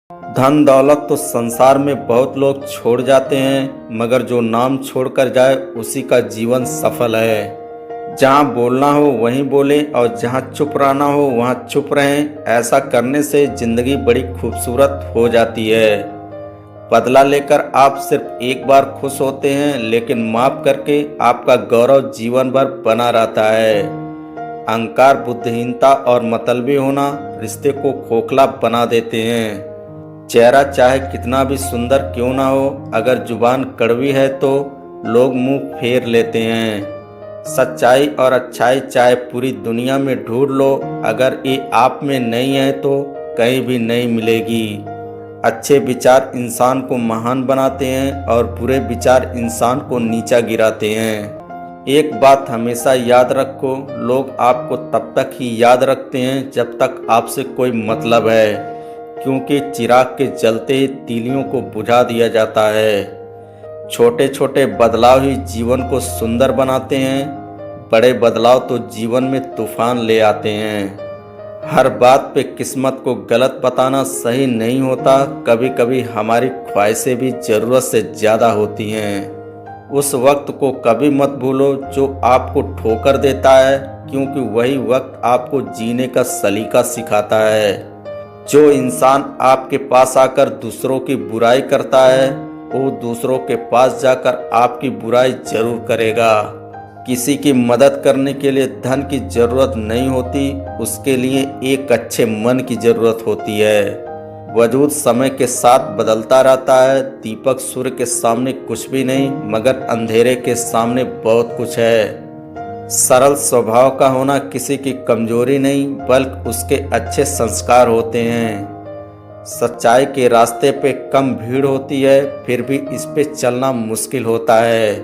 धन दौलत तो संसार में बहुत लोग छोड़ जाते हैं, मगर जो नाम छोड़कर जाए उसी का जीवन सफल है। जहाँ बोलना हो वहीं बोले और जहाँ चुप रहना हो वहाँ चुप रहें। ऐसा करने से जिंदगी बड़ी खूबसूरत हो जाती है। बदला लेकर आप सिर्फ एक बार खुश होते हैं, लेकिन माफ करके आपका गौरव जीवन भर बना रहता है। अहंकार, बुद्धिहीनता और मतलबी होना रिश्ते को खोखला बना देते हैं। चेहरा चाहे कितना भी सुंदर क्यों ना हो, अगर जुबान कड़वी है तो लोग मुंह फेर लेते हैं। सच्चाई और अच्छाई चाहे पूरी दुनिया में ढूंढ लो, अगर ये आप में नहीं है तो कहीं भी नहीं मिलेगी। अच्छे विचार इंसान को महान बनाते हैं और बुरे विचार इंसान को नीचा गिराते हैं। एक बात हमेशा याद रखो, लोग आपको तब तक ही याद रखते हैं जब तक आपसे कोई मतलब है, क्योंकि चिराग के जलते ही तीलियों को बुझा दिया जाता है। छोटे छोटे बदलाव ही जीवन को सुंदर बनाते हैं, बड़े बदलाव तो जीवन में तूफान ले आते हैं। हर बात पे किस्मत को गलत बताना सही नहीं होता। कभी कभी हमारी ख्वाहिशें भी ज़रूरत से ज़्यादा होती हैं। उस वक्त को कभी मत भूलो जो आपको ठोकर देता है, क्योंकि वही वक्त आपको जीने का सलीका सिखाता है। जो इंसान आपके पास आकर दूसरों की बुराई करता है, वो दूसरों के पास जाकर आपकी बुराई जरूर करेगा। किसी की मदद करने के लिए धन की जरूरत नहीं होती, उसके लिए एक अच्छे मन की जरूरत होती है। वजूद समय के साथ बदलता रहता है। दीपक सूर्य के सामने कुछ भी नहीं, मगर अंधेरे के सामने बहुत कुछ है। सरल स्वभाव का होना किसी की कमजोरी नहीं, बल्कि उसके अच्छे संस्कार होते हैं। सच्चाई के रास्ते पे कम भीड़ होती है, फिर भी इस पे चलना मुश्किल होता है।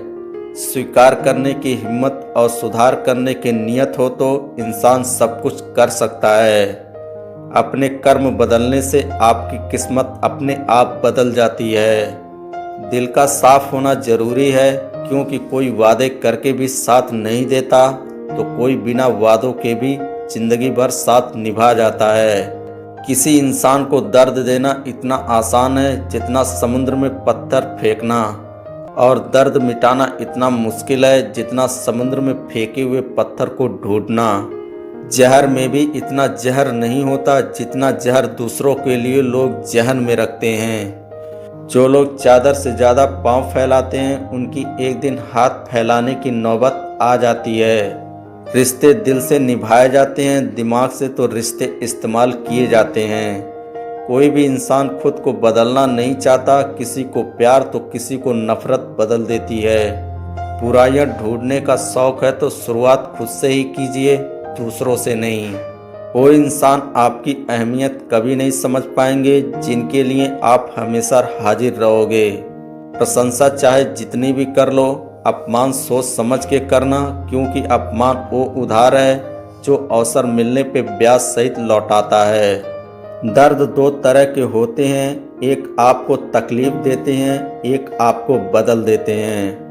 स्वीकार करने की हिम्मत और सुधार करने की नियत हो तो इंसान सब कुछ कर सकता है। अपने कर्म बदलने से आपकी किस्मत अपने आप बदल जाती है। दिल का साफ होना जरूरी है, क्योंकि कोई वादे करके भी साथ नहीं देता तो कोई बिना वादों के भी जिंदगी भर साथ निभा जाता है। किसी इंसान को दर्द देना इतना आसान है जितना समुद्र में पत्थर फेंकना, और दर्द मिटाना इतना मुश्किल है जितना समुद्र में फेंके हुए पत्थर को ढूंढना। जहर में भी इतना जहर नहीं होता जितना जहर दूसरों के लिए लोग जहन में रखते हैं। जो लोग चादर से ज़्यादा पांव फैलाते हैं, उनकी एक दिन हाथ फैलाने की नौबत आ जाती है। रिश्ते दिल से निभाए जाते हैं, दिमाग से तो रिश्ते इस्तेमाल किए जाते हैं। कोई भी इंसान खुद को बदलना नहीं चाहता। किसी को प्यार तो किसी को नफरत बदल देती है। बुराइयां ढूंढने का शौक है तो शुरुआत खुद से ही कीजिए, दूसरों से नहीं। वो इंसान आपकी अहमियत कभी नहीं समझ पाएंगे जिनके लिए आप हमेशा हाजिर रहोगे। प्रशंसा चाहे जितनी भी कर लो, अपमान सोच समझ के करना, क्योंकि अपमान वो उधार है जो अवसर मिलने पे ब्याज सहित लौटाता है। दर्द दो तरह के होते हैं, एक आपको तकलीफ देते हैं, एक आपको बदल देते हैं।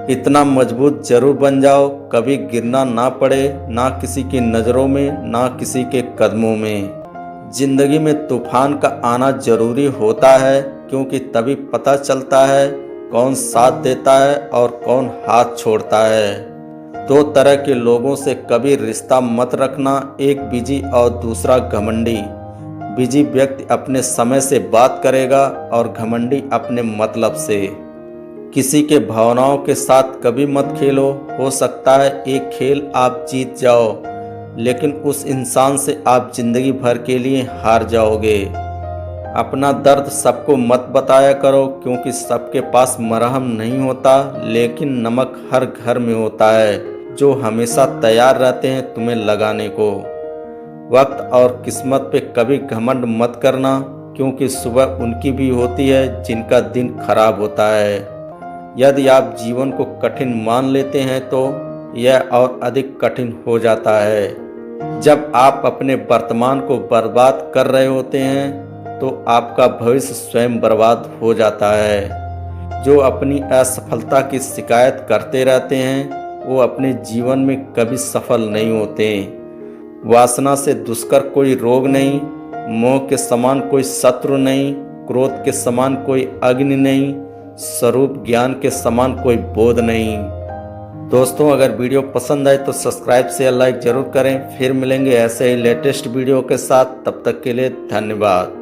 इतना मजबूत जरूर बन जाओ कभी गिरना ना पड़े, ना किसी की नज़रों में ना किसी के कदमों में। जिंदगी में तूफान का आना जरूरी होता है, क्योंकि तभी पता चलता है कौन साथ देता है और कौन हाथ छोड़ता है। दो तरह के लोगों से कभी रिश्ता मत रखना, एक बिजी और दूसरा घमंडी। बिजी व्यक्ति अपने समय से बात करेगा और घमंडी अपने मतलब से। किसी के भावनाओं के साथ कभी मत खेलो। हो सकता है एक खेल आप जीत जाओ, लेकिन उस इंसान से आप जिंदगी भर के लिए हार जाओगे। अपना दर्द सबको मत बताया करो, क्योंकि सबके पास मरहम नहीं होता, लेकिन नमक हर घर में होता है जो हमेशा तैयार रहते हैं तुम्हें लगाने को। वक्त और किस्मत पे कभी घमंड मत करना, क्योंकि सुबह उनकी भी होती है जिनका दिन खराब होता है। यदि आप जीवन को कठिन मान लेते हैं तो यह और अधिक कठिन हो जाता है। जब आप अपने वर्तमान को बर्बाद कर रहे होते हैं तो आपका भविष्य स्वयं बर्बाद हो जाता है। जो अपनी असफलता की शिकायत करते रहते हैं वो अपने जीवन में कभी सफल नहीं होते। वासना से दुष्कर कोई रोग नहीं, मोह के समान कोई शत्रु नहीं, क्रोध के समान कोई अग्नि नहीं, स्वरूप ज्ञान के समान कोई बोध नहीं। दोस्तों अगर वीडियो पसंद आए तो सब्सक्राइब शेयर लाइक जरूर करें। फिर मिलेंगे ऐसे ही लेटेस्ट वीडियो के साथ, तब तक के लिए धन्यवाद।